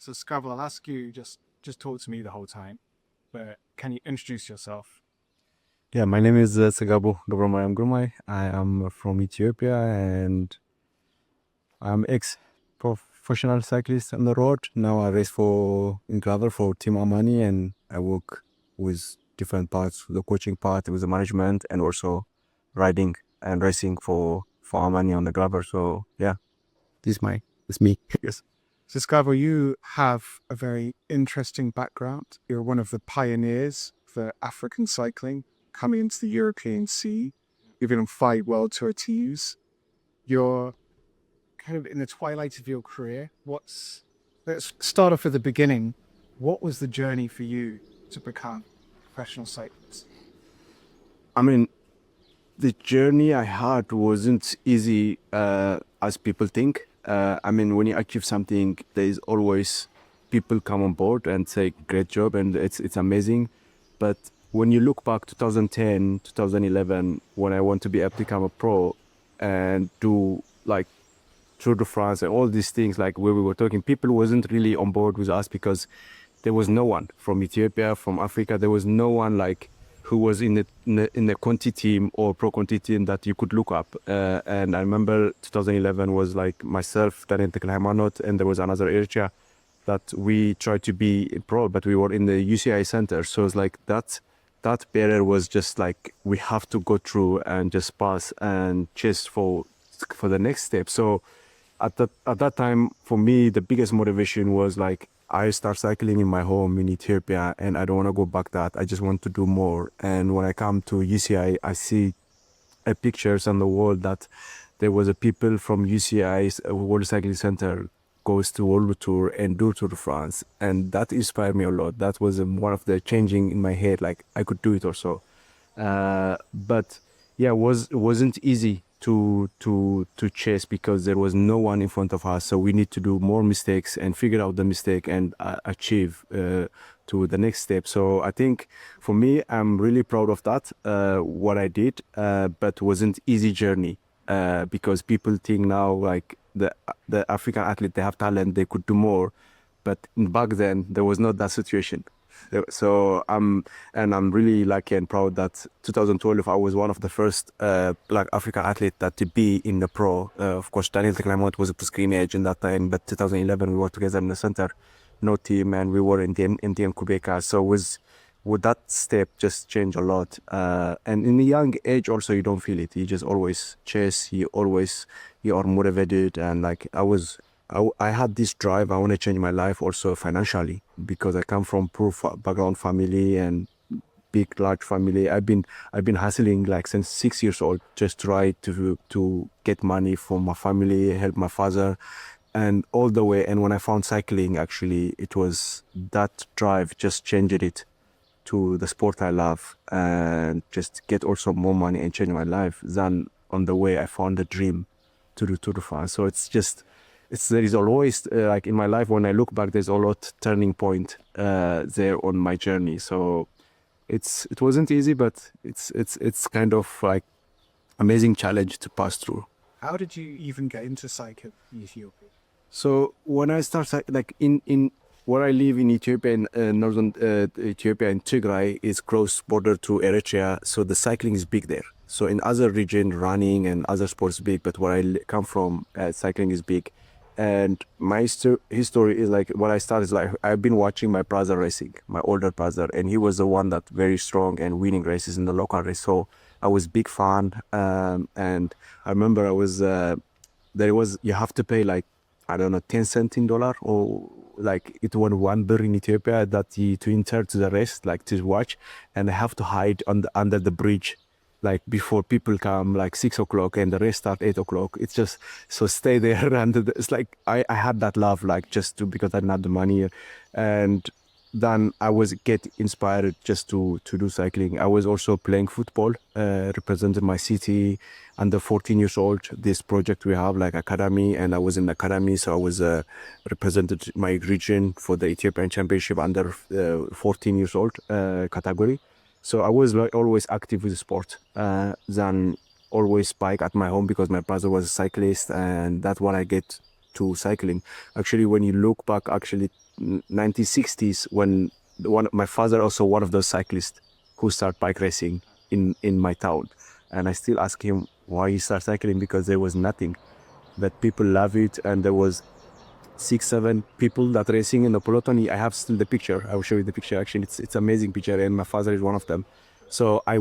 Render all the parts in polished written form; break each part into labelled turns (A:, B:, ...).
A: So Tsgabu, I'll ask you just talk to me the whole time, but can you introduce yourself?
B: Yeah, my name is Tsgabu Grmay. I am from Ethiopia and I'm ex-professional cyclist on the road. Now I race for in gravel for Team Amani and I work with different parts, the coaching part with the management and also riding and racing for Amani on the gravel. So yeah, this me. Yes.
A: So Tsgabu, you have a very interesting background. You're one of the pioneers for African cycling coming into the European sea. You've been on 5 World Tour teams. You're kind of in the twilight of your career. Let's start off at the beginning. What was the journey for you to become a professional cyclist?
B: I mean, the journey I had wasn't easy as people think. I mean, when you achieve something, there is always people come on board and say, "Great job," and it's amazing. But when you look back 2010, 2011, when I want to be able to become a pro and do like Tour de France and all these things, like where we were talking, people wasn't really on board with us because there was no one from Ethiopia, from Africa. There was no one like who was in the Conti team or pro Conti team that you could look up. And I remember 2011 was like myself, Daniel Teklehaimanot, and there was another area that we tried to be pro, but we were in the UCI center. So it's like that barrier was just like we have to go through and just pass and chase for the next step. So at that time, for me, the biggest motivation was like I start cycling in my home in Ethiopia, and I don't want to go back that. I just want to do more. And when I come to UCI, I see pictures on the wall that there was a people from UCI's World Cycling Center goes to World Tour and do Tour de France, and that inspired me a lot. That was one of the changing in my head, like I could do it also. But yeah, wasn't easy to chase because there was no one in front of us. So we need to do more mistakes and figure out the mistake and achieve to the next step. So I think for me, I'm really proud of that what I did, but wasn't easy journey because people think now like the African athlete, they have talent, they could do more, but back then there was not that situation. So I'm really lucky and proud that 2012 I was one of the first Black African athlete that to be in the pro. Of course, Daniel Teklehaimanot was a screen age in that time, but 2011 we were together in the center, no team, and we were in the MTM Quebec. So with that step just changed a lot. And in a young age also you don't feel it. You just always chase. You are motivated, and like I had this drive. I want to change my life also financially because I come from poor background family and big large family. I've been hustling like since 6 years old, just try to get money for my family, help my father, and all the way. And when I found cycling, actually, it was that drive just changed it to the sport I love and just get also more money and change my life. Then on the way, I found a dream to do Tour de France. So it's just, there is always like in my life when I look back, there's a lot turning point there on my journey. So it wasn't easy, but it's kind of like amazing challenge to pass through.
A: How did you even get into cycling in Ethiopia?
B: So when I start like in where I live in Ethiopia, in northern Ethiopia, in Tigray, is close border to Eritrea, so the cycling is big there. So in other region, running and other sports big, but where I come from, cycling is big. And my history is like what I started is like I've been watching my brother racing, my older brother, and he was the one that very strong and winning races in the local race. So I was big fan, and I remember I was there was you have to pay like I don't know 10 cents in dollar or like it was 1 birr in Ethiopia that you to enter to the race like to watch, and I have to hide under the bridge like before people come like 6 o'clock and the race start 8 o'clock. It's just so stay there and it's like I had that love like just to because I didn't have the money, and then I was get inspired just to do cycling. I was also playing football, represented my city under 14 years old. This project we have like academy, and I was in the academy, so I was represented my region for the Ethiopian championship under 14 years old category. So I was like always active with sport. Then always bike at my home because my brother was a cyclist, and that's what I get to cycling. Actually, when you look back, actually 1960s when my father also one of those cyclists who start bike racing in my town, and I still ask him why he start cycling because there was nothing, but people love it, and there was 6, 7 people that racing in the peloton. I have still the picture. I will show you the picture. Actually, it's amazing picture, and my father is one of them. So I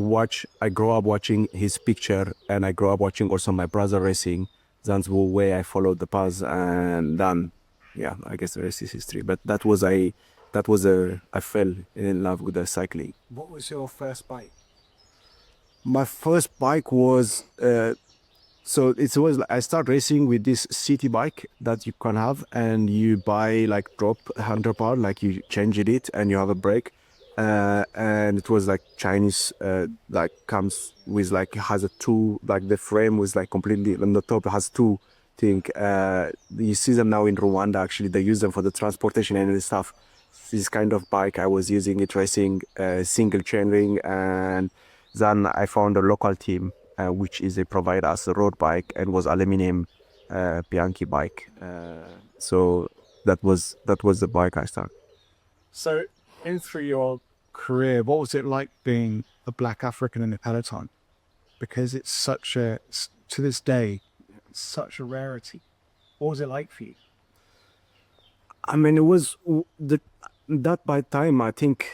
B: grow up watching his picture, and I grow up watching also my brother racing. That's the way I followed the path, and then, yeah, I guess the rest is history. But I fell in love with the cycling.
A: What was your first bike?
B: My first bike was so it was I start racing with this city bike that you can have, and you buy like drop 100 pound, like you change it and you have a brake, and it was like Chinese, like comes with like has a two, like the frame was like completely on the top, it has two thing. You see them now in Rwanda. Actually, they use them for the transportation and stuff. This kind of bike I was using it racing, single chainring, and then I found a local team, which is they provide us a road bike and was aluminum, Bianchi bike. So that was the bike I started.
A: So, in through your career, what was it like being a black African in a peloton? Because it's to this day, such a rarity. What was it like for you?
B: I mean, it was that by time I think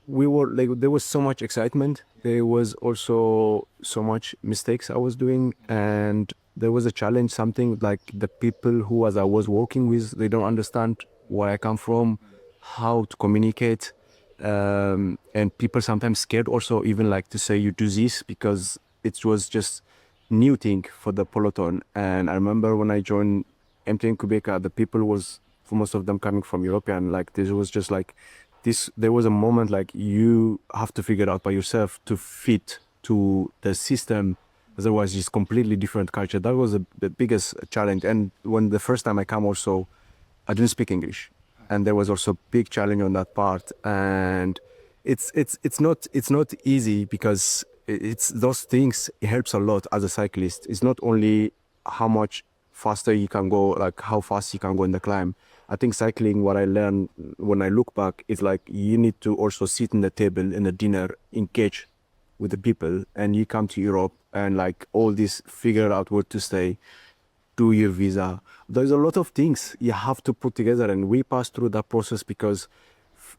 B: we were like there was so much excitement. There was also so much mistakes I was doing, and there was a challenge. Something like the people I was working with, they don't understand where I come from, how to communicate, and people sometimes scared also even like to say you do this because it was just new thing for the peloton. And I remember when I joined MTN Quebec, the people was for most of them coming from European. Like this was just like this. There was a moment like you have to figure it out by yourself to fit to the system. Otherwise, it's completely different culture. That was the biggest challenge. And when the first time I come, also, I didn't speak English, and there was also big challenge on that part. And it's not easy because it's those things. It helps a lot as a cyclist. It's not only how much faster you can go, like how fast you can go in the climb. I think cycling, what I learned when I look back, is like you need to also sit in the table in the dinner, engage with the people, and you come to Europe and like all this, figure out where to stay, do your visa. There's a lot of things you have to put together, and we pass through that process because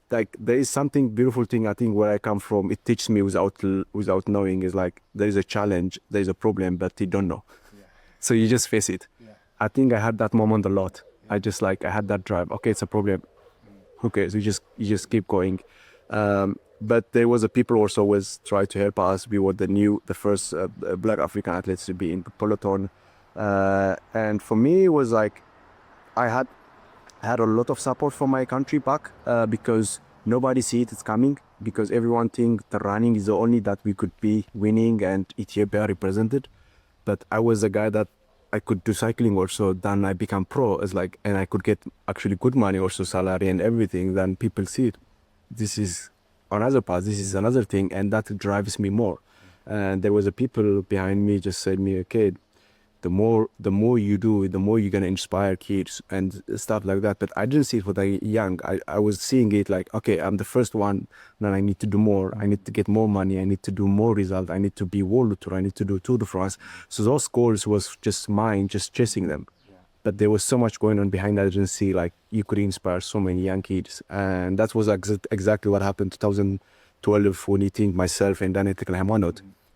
B: like there is something beautiful thing. I think where I come from, it teaches me without knowing, is like there is a challenge, there is a problem, but you don't know. Yeah. So you just face it. Yeah. I think I had that moment a lot. I just like I had that drive. Okay, it's a problem. Who cares? You just keep going. But there was a people also was try to help us. We were the first Black African athletes to be in peloton, and for me it was like I had a lot of support from my country back, because nobody see it's coming, because everyone think the running is the only that we could be winning and Ethiopia represented. But I was a guy that I could do cycling also. Then I become pro as like, and I could get actually good money also, salary and everything. Then people see it. This is another path. This is another thing, and that drives me more. And there was a people behind me just said me, okay, the more you do, the more you're gonna inspire kids and stuff like that. But I didn't see it for the young. I was seeing it like, okay, I'm the first one, then I need to do more. I need to get more money. I need to do more result. I need to be World Tour. I need to do Tour de France. So those goals was just mine, just chasing them. But there was so much going on behind that. I didn't see like you could inspire so many young kids, and that was exactly what happened 2012 when you think myself and Team Amani,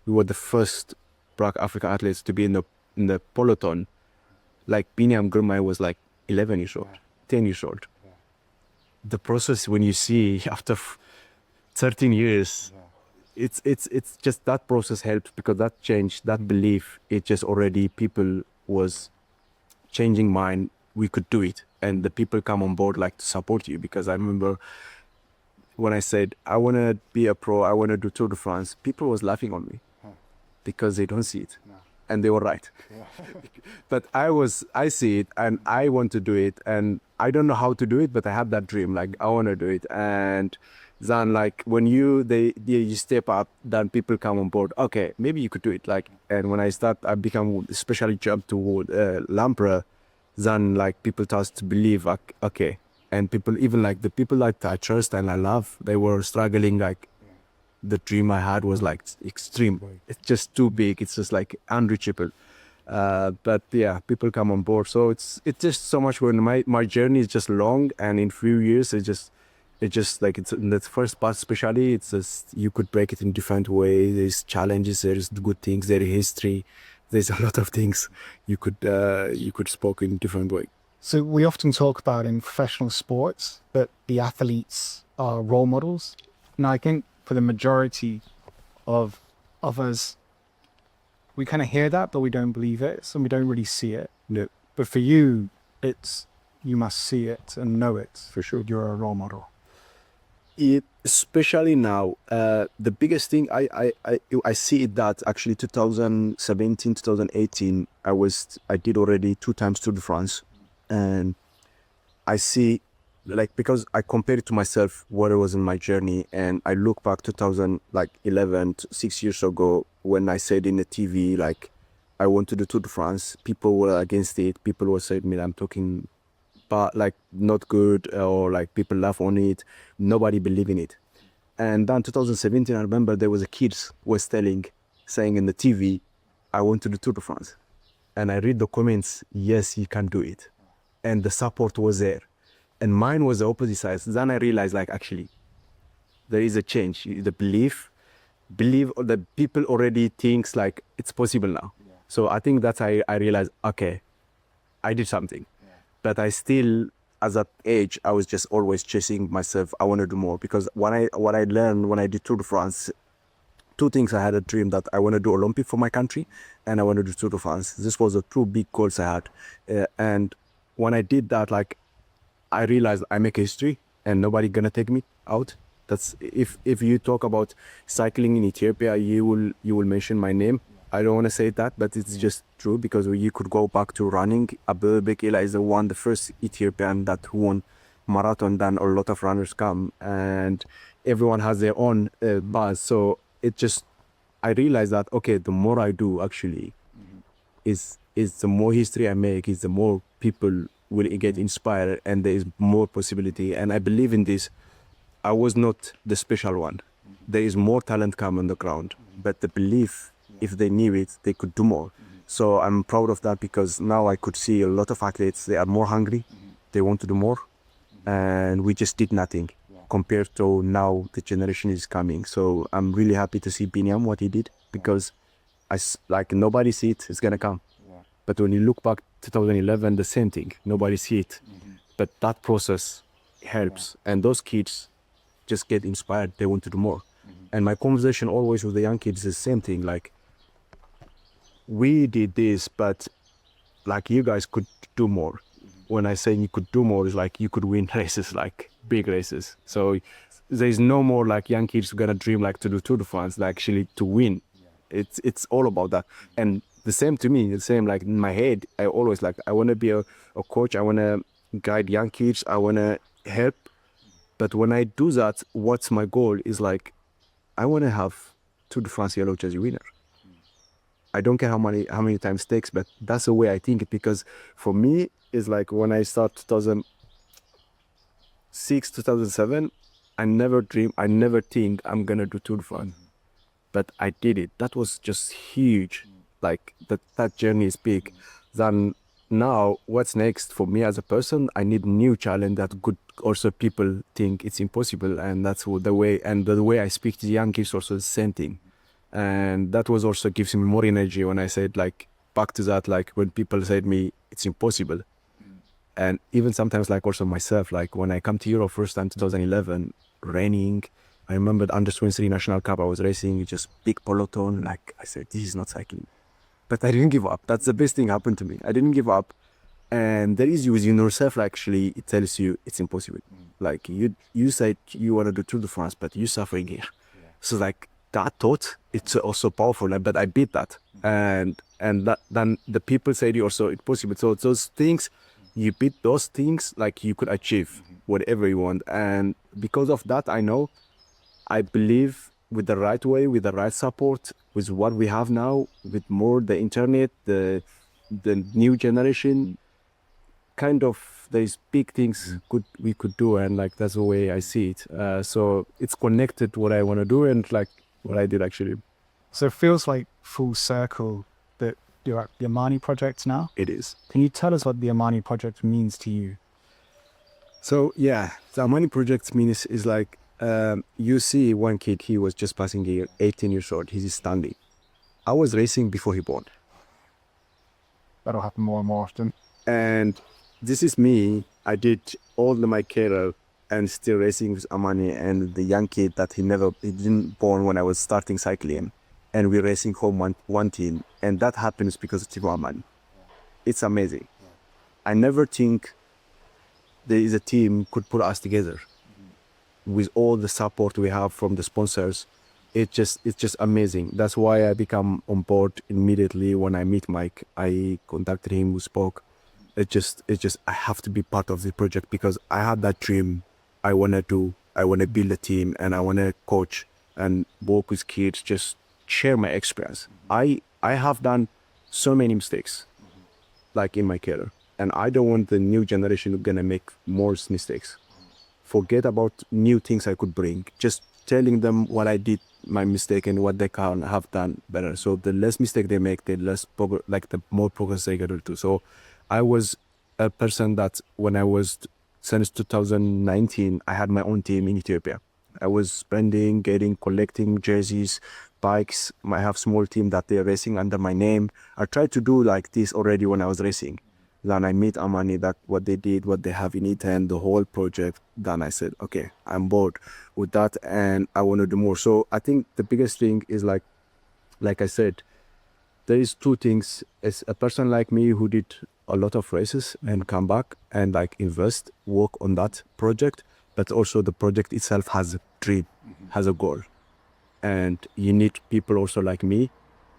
B: we were the first Black African athletes to be in the peloton. Like Tsgabu Grmay was like 11 years old, 10 years old. The process when you see after 13 years, it's just that process helped, because that change, that belief, it just already people was changing mind. We could do it, and the people come on board like to support you. Because I remember when I said I want to be a pro, I want to do Tour de France, people was laughing on me because they don't see it. And they were right. But I see it and I want to do it, and I don't know how to do it, but I have that dream, like I want to do it. And then like when you step up, then people come on board. Okay, maybe you could do it. Like, and when I become especially jump toward Lampre, then like people start to believe, okay, And people, even like the people that I trust and I love, they were struggling. Like the dream I had was like extreme. It's just too big. It's just like unreachable. But yeah, people come on board. So it's just so much when my journey is just long, and in few years it's just like it's in the first part especially, it's just you could break it in different ways. There's challenges, there's good things, there's history, there's a lot of things you could spoke in different way.
A: So we often talk about in professional sports that the athletes are role models. And I think for the majority of us, we kind of hear that, but we don't believe it, so we don't really see it.
B: No,
A: But for you, it's you must see it and know it.
B: for sure.
A: You're a role model.
B: Especially now, the biggest thing I see it that actually 2017 2018 I did already 2 times Tour de France, and I see, like, because I compare it to myself what it was in my journey, and I look back 2011 6 years ago when I said in the TV like I want to do Tour de France. People were against it. People were saying me I'm talking but like not good, or like people laugh on it. Nobody believe in it. And then 2017, I remember there was a kids was saying in the TV, I want to do Tour de France. And I read the comments, yes, you can do it. And the support was there. And mine was the opposite side. Then I realized like actually there is a change. The believe the people already thinks like it's possible now. So I think that's I realized, okay, I did something. But I still, at that age, I was just always chasing myself. I want to do more, because what I learned when I did Tour de France, 2 things. I had a dream that I want to do Olympic for my country, and I want to do Tour de France. This was the 2 big goals I had. And when I did that, like, I realized I make history and nobody gonna take me out. That's if you talk about cycling in Ethiopia, you will mention my name. I don't want to say that, but it's just true, because you could go back to running. Abu Bekila is the first Ethiopian that won marathon. Then a lot of runners come, and everyone has their own buzz. So I realized that, okay, the more I do actually, is the more history I make, is the more people will get inspired, and there is more possibility. And I believe in this. I was not the special one. There is more talent come on the ground, but the belief, if they knew it, they could do more. So I'm proud of that, because now I could see a lot of athletes, they are more hungry, they want to do more, and we just did nothing compared to now the generation is coming. So I'm really happy to see Binyam, what he did, because like nobody see it, it's gonna come. But when you look back 2011, the same thing, nobody see it. But that process helps, and those kids just get inspired, they want to do more. And my conversation always with the young kids is the same thing, like, we did this, but like you guys could do more. When I say you could do more, it's like you could win races, like big races. So there's no more like young kids gonna dream like to do Tour de France, like actually to win. It's all about that. And the same to me, the same like in my head, I always like, I want to be a coach, I want to guide young kids, I want to help. But when I do that, what's my goal is like, I want to have Tour de France yellow jersey winner. I don't care how many times it takes, but that's the way I think it. Because for me, it's like when I start 2006, 2007, I never think I'm gonna do Tour de France, but I did it. That was just huge. Like that journey is big. Then now, what's next for me as a person? I need new challenge that could also people think it's impossible, and that's the way. And the way I speak to the young kids also the same thing. And that was also gives me more energy when I said, like, back to that, like when people said me it's impossible. And even sometimes, like also myself, like when I come to Europe first time 2011, raining, I remember the under 23 national cup I was racing, just big peloton, like I said, this is not cycling. But I didn't give up. That's the best thing happened to me. I didn't give up. And there is you within yourself, actually, it tells you it's impossible. Like you said you want to do Tour de France, but you're suffering here. So like that thought, it's also powerful, but I beat that. And that, then the people say to you also it's possible. So those things, you beat those things, like you could achieve whatever you want. And because of that, I believe with the right way, with the right support, with what we have now, with more the internet, the new generation, kind of there's big things we could do, and like that's the way I see it. So it's connected what I want to do and like what I did actually.
C: So it feels like full circle that you're at the Amani project now.
B: It is.
C: Can you tell us what the Amani project means to you?
B: So yeah, the Amani project means is like you see one kid, he was just passing here, 18 years old, he's standing. I was racing before he born.
C: That'll happen more and more often.
B: And this is me. I did all my career and still racing with Amani and the young kid that he didn't born when I was starting cycling. And we're racing home one team. And that happens because of Team Amani. It's amazing. I never think there is a team could put us together. With all the support we have from the sponsors, it's just amazing. That's why I become on board immediately when I meet Mike. I contacted him, we spoke. It's just I have to be part of the project because I had that dream. I want to build a team and I want to coach and work with kids, just share my experience. I have done so many mistakes, like in my career, and I don't want the new generation gonna make more mistakes. Forget about new things I could bring. Just telling them what I did, my mistake, and what they can have done better. So the less mistake they make, the the more progress they get to. So I was a person that when I was, since 2019, I had my own team in Ethiopia. I was spending, collecting jerseys, bikes. I have small team that they're racing under my name. I tried to do like this already when I was racing. Then I meet Amani, that what they did, what they have in it, and the whole project. Then I said, okay, I'm bored with that and I want to do more. So I think the biggest thing is like I said, there is two things. As a person like me who did a lot of races and come back and like invest, work on that project, but also the project itself has a dream, has a goal. And you need people also like me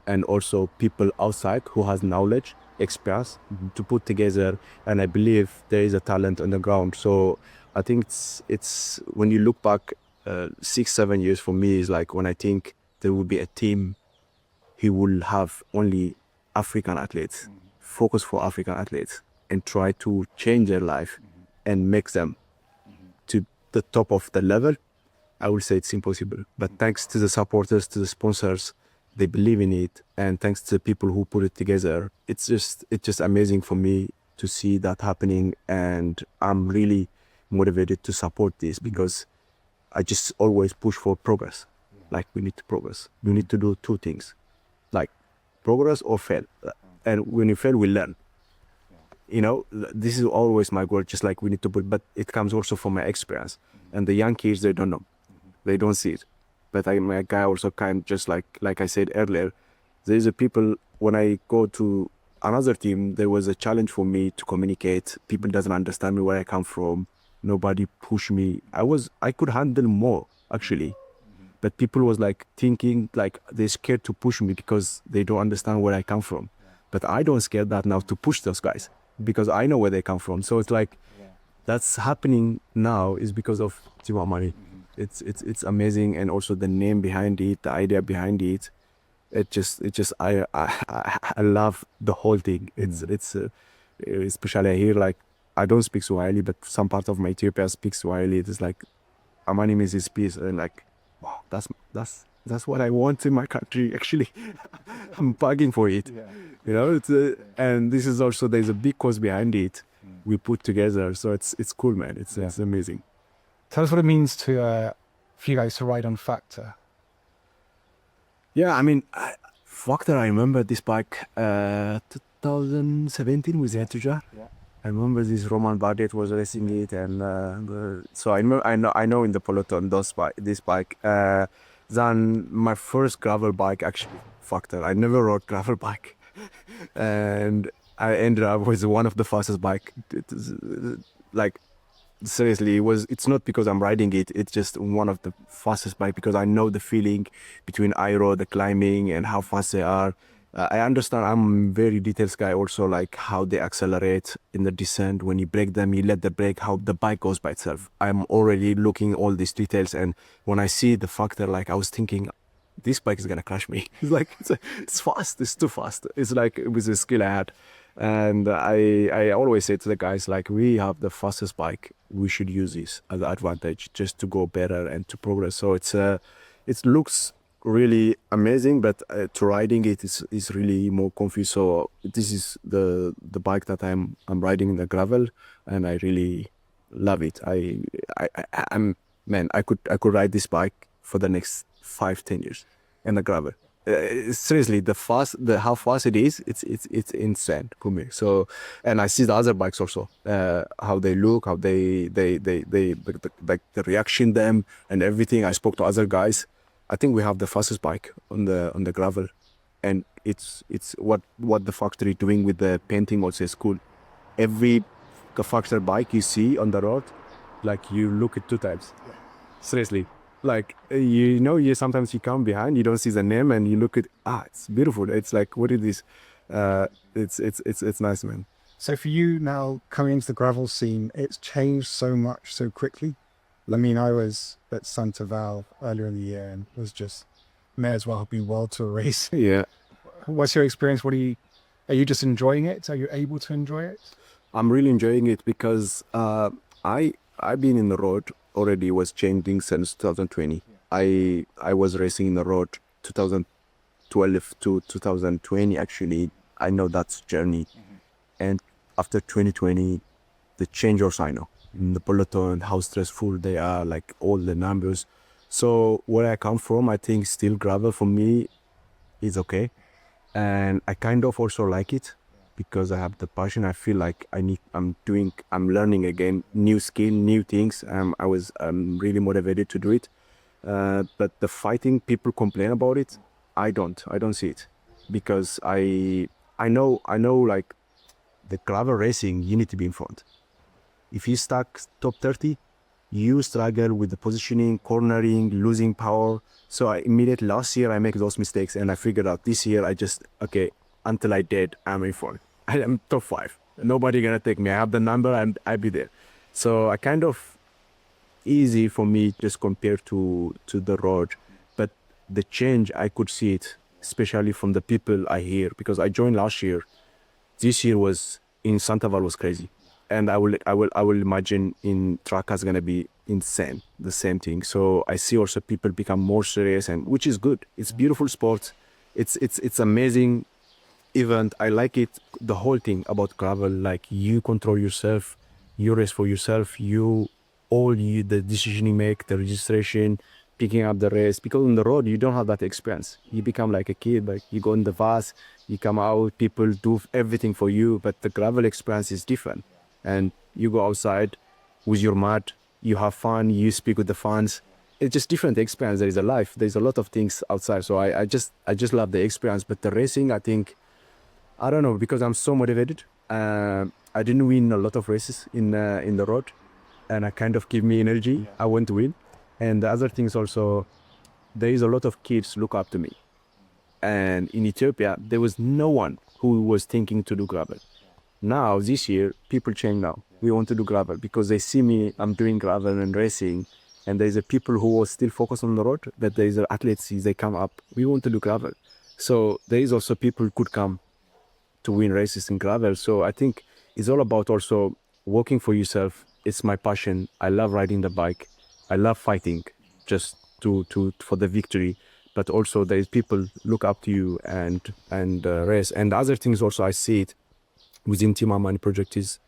B: and also people outside who has knowledge, experience to put together. And I believe there is a talent on the ground. So I think it's when you look back 6-7 years for me is like when I think there will be a team he will have only African athletes, focus for African athletes and try to change their life and make them to the top of the level. I will say it's impossible, but thanks to the supporters, to the sponsors, they believe in it, and thanks to the people who put it together, it's just amazing for me to see that happening, and I'm really motivated to support this because I just always push for progress. Like we need to progress. We need to do two things, like progress or fail, and when you fail, we learn. You know, this is always my goal. Just like we need to put, but it comes also from my experience, and the young kids they don't know, they don't see it. But my guy also kind just like I said earlier, there is a people when I go to another team, there was a challenge for me to communicate. People doesn't understand me where I come from. Nobody push me. I could handle more actually, but people was like thinking like they're scared to push me because they don't understand where I come from. But I don't scare that now to push those guys because I know where they come from. So it's like that's happening now is because of Team Amani. It's amazing, and also the name behind it, the idea behind it. I love the whole thing. It's especially here like I don't speak Swahili, but some part of my Ethiopia speaks Swahili. It's like Amani means his peace, and like wow, that's what I want in my country. Actually, I'm begging for it. You know, and this is also there's a big cause behind it. We put together, so it's cool, man. It's amazing.
C: Tell us what it means for you guys to ride on Factor.
B: Yeah, I mean, Factor, I remember this bike 2017 with Ethopian. I remember this Roman Bardet was racing it, and so I know in the peloton this bike. Then my first gravel bike actually Factor. I never rode gravel bike, and I ended up with one of the fastest bike. Like seriously, it's not because I'm riding it. It's just one of the fastest bike because I know the feeling between aero, the climbing, and how fast they are. I understand. I'm very details guy also, like how they accelerate in the descent. When you brake them, you let the brake, how the bike goes by itself. I'm already looking all these details, and when I see the Factor, like I was thinking, this bike is gonna crash me. It's like it's fast. It's too fast. It's like with the skill I had, And I always say to the guys, like, we have the fastest bike. We should use this as an advantage just to go better and to progress. So it looks really amazing, but to riding it is really more comfy. So this is the bike that I'm riding in the gravel, and I really love it. I'm man, I could ride this bike for the next 5-10 years in the gravel. Seriously, how fast it is, it's insane for me. So, and I see the other bikes also, how they look, how like the reaction them and everything. I spoke to other guys. I think we have the fastest bike on the gravel, and it's what the factory doing with the painting also is cool. Every factory bike you see on the road, like you look at 2 times. Seriously, like you sometimes you come behind, you don't see the name, and you look at it's beautiful. It's like, what is this? It's nice, man.
C: So for you now, coming into the gravel scene, it's changed so much so quickly. I mean, I was at Santaval earlier in the year and was just, may as well be World Tour race.
B: Yeah,
C: What's your experience? Are you just enjoying it? Are you able to enjoy it?
B: I'm really enjoying it because I've been in the road already, was changing since 2020. I was racing in the road 2012 to 2020 actually. I know that's journey, and after 2020, the change also I know in the peloton, how stressful they are, like all the numbers. So where I come from, I think still gravel for me is okay, and I kind of also like it because I have the passion. I feel like I'm learning again, new skill, new things. I'm really motivated to do it. But the fighting, people complain about it. I don't see it, because I know like the gravel racing, you need to be in front. If you stuck top 30, you struggle with the positioning, cornering, losing power. So I immediately last year I make those mistakes, and I figured out this year okay, until I dead, I'm in front. I am top 5. Nobody gonna take me. I have the number and I'll be there. So I kind of easy for me just compared to the road. But the change, I could see it, especially from the people I hear, because I joined last year. This year was in Santaval was crazy, and I will imagine in Traka is gonna be insane, the same thing. So I see also people become more serious, and which is good. It's beautiful sport. It's amazing event. I like it. The whole thing about gravel, like you control yourself, you race for yourself, the decision you make, the registration, picking up the race. Because on the road you don't have that experience. You become like a kid, like you go in the bus, you come out, people do everything for you. But the gravel experience is different, and you go outside with your mat, you have fun, you speak with the fans. It's just different experience. There is a life. There's a lot of things outside. So I just love the experience. But the racing, I think, I don't know, because I'm so motivated. I didn't win a lot of races in the road, and I kind of give me energy. I want to win, and the other things also, there is a lot of kids look up to me, and in Ethiopia there was no one who was thinking to do gravel. Now this year, people change now. We want to do gravel because they see me. I'm doing gravel and racing, and there's a people who are still focused on the road, but there's athletes. They come up. We want to do gravel, so there is also people who could come to win races in gravel. So I think it's all about also working for yourself. It's my passion. I love riding the bike. I love fighting just to for the victory. But also there's people look up to you and race. And the other things also I see it within Team Amani project is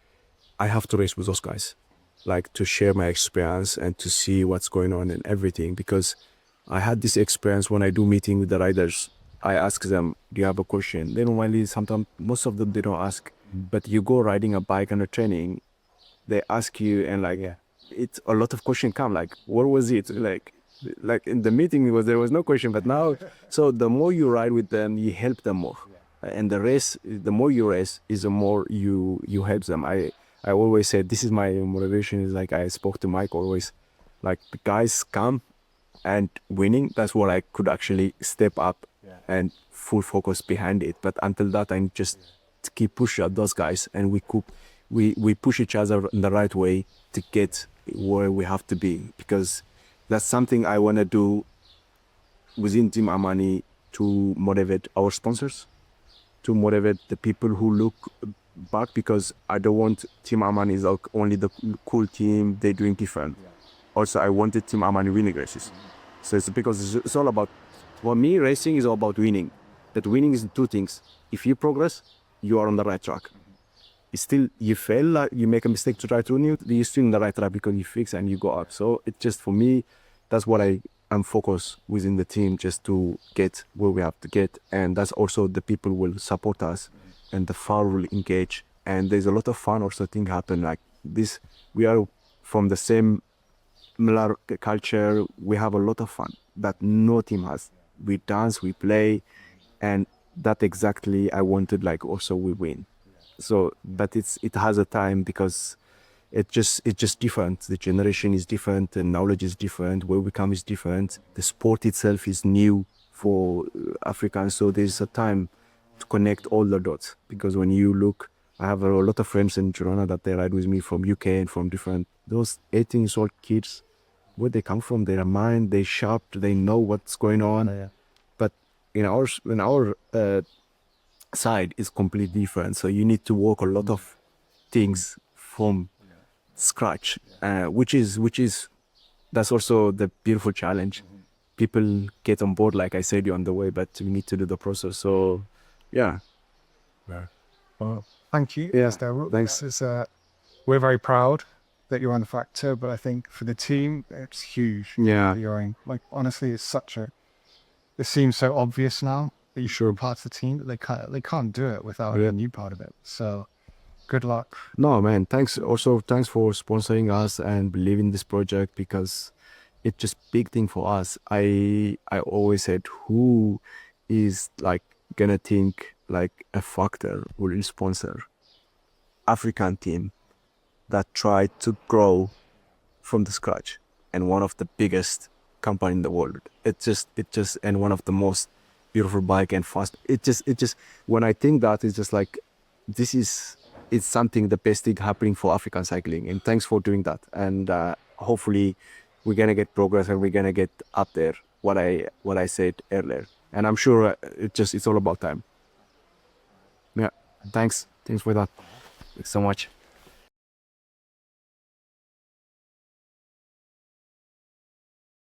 B: I have to race with those guys, like to share my experience and to see what's going on and everything. Because I had this experience when I do meeting with the riders. I ask them, do you have a question? They normally, sometimes, most of them, they don't ask. But you go riding a bike on a training, they ask you, and like, it's a lot of questions come, like, what was it? Like in the meeting, there was no question, but now, so the more you ride with them, you help them more. And the race, the more you race, is the more you help them. I always said, this is my motivation, is like, I spoke to Mike always, like, the guys come and winning, that's what I could actually step up and full focus behind it. But until that, I just keep pushing at those guys, and we push each other in the right way to get where we have to be, because that's something I want to do within Team Amani, to motivate our sponsors to motivate the people who look back, because I don't want Team Amani is only the cool team, they're doing different. Also, I wanted Team Amani winning races. So it's because it's all about, for me, racing is all about winning. That winning is two things. If you progress, you are on the right track. It's still, you fail, you make a mistake to try to win, you're still in the right track because you fix and you go up. So it just, for me, that's what I'm focused within the team, just to get where we have to get. And that's also the people will support us and the fan will engage. And there's a lot of fun also thing happen like this. We are from the same Mlar culture. We have a lot of fun that no team has. We dance, we play, and that exactly I wanted, like also we win. So, but it has a time because it's just different. The generation is different, the knowledge is different, where we come is different. The sport itself is new for Africans, so there's a time to connect all the dots. Because when you look, I have a lot of friends in Girona that they ride with me from UK and from different, those 18-year-old kids, where they come from, their mind, they sharp, they know what's going on. But in our side is completely different. So you need to work a lot of things from scratch, which is that's also the beautiful challenge. People get on board, like I said, you're on the way, but we need to do the process. So, yeah.
C: Well, thank you.
B: Yeah,
C: Tsgabu.
B: thanks.
C: We're very proud that you're on the factor, but I think for the team, it's huge.
B: Yeah.
C: that you're in. Like, honestly, it seems so obvious now that you're part of the team that they can't do it without having you part of it. So, good luck.
B: No, man, thanks. Also, thanks for sponsoring us and believing in this project, because it's just big thing for us. I always said, who is like gonna think like a factor will sponsor African team that tried to grow from the scratch and one of the biggest company in the world. It just and one of the most beautiful bike and fast. It just when I think that, it's just like it's something, the best thing happening for African cycling. And thanks for doing that. And hopefully we're gonna get progress and we're gonna get up there. What I said earlier. And I'm sure it's all about time. Yeah. Thanks for that. Thanks so much.